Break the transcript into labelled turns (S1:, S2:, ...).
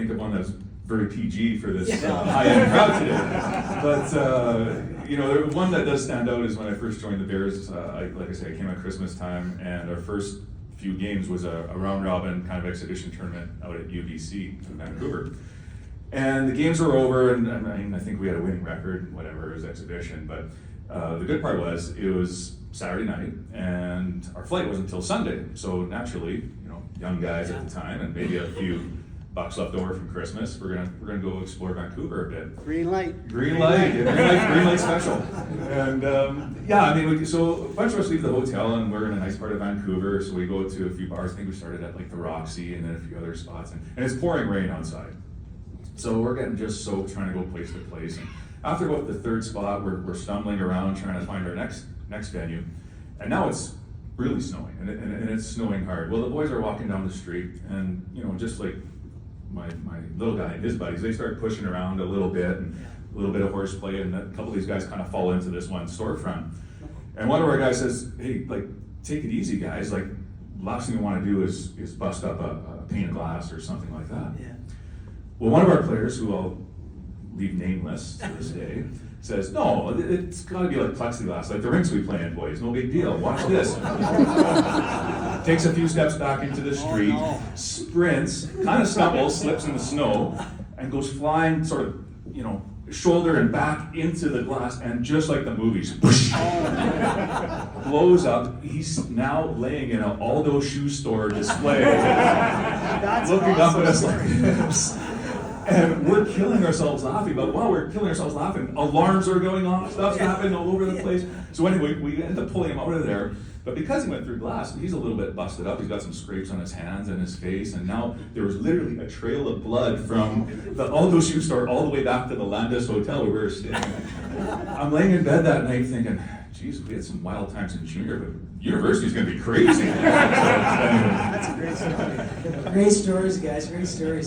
S1: think of one that's very PG for this high-end crowd today. But you know, one that does stand out is when I first joined the Bears. Like I said, I came at Christmas time, and our first few games was a round-robin kind of exhibition tournament out at UBC in Vancouver. And the games were over, and I mean, I think we had a winning record, whatever, it was exhibition. But the good part was, it was Saturday night, and our flight wasn't until Sunday. So naturally, you know, young guys at the time, and maybe a few bucks left over from Christmas, we're gonna go explore Vancouver a bit.
S2: Green light.
S1: Green light special. And yeah, I mean, so a bunch of us leave the hotel, and we're in a nice part of Vancouver. So we go to a few bars. I think we started at like the Roxy, and then a few other spots, and it's pouring rain outside. So we're getting just soaked, trying to go place to place. And after about the third spot, we're stumbling around trying to find our next venue. And now it's really snowing, and it's snowing hard. Well, the boys are walking down the street, and you know, just like my little guy and his buddies, they start pushing around a little bit, and a little bit of horseplay, and a couple of these guys kind of fall into this one storefront. And one of our guys says, "Hey, like, take it easy, guys. Like, last thing we want to do is bust up a pane of glass or something like that."
S2: Yeah.
S1: Well, one of our players, who I'll leave nameless to this day, says, "No, it's got to be like plexiglass, like the rinks we play in, boys. No big deal. Watch this." Takes a few steps back into the street, sprints, kind of stumbles, slips in the snow, and goes flying sort of, you know, shoulder and back into the glass, and just like the movies, whoosh, blows up. He's now laying in an Aldo shoe store display, looking up at us like this. And we're killing ourselves laughing, but while we're killing ourselves laughing, alarms are going off, stuff's happening all over the place. So anyway, we end up pulling him out of there. But because he went through glass, he's a little bit busted up. He's got some scrapes on his hands and his face, and now there was literally a trail of blood from the Aldo shoe store all the way back to the Landis Hotel where we were staying. I'm laying in bed that night thinking, geez, we had some wild times in junior, but university's gonna be crazy. So, anyway.
S2: That's a great story. Great stories, guys, great stories.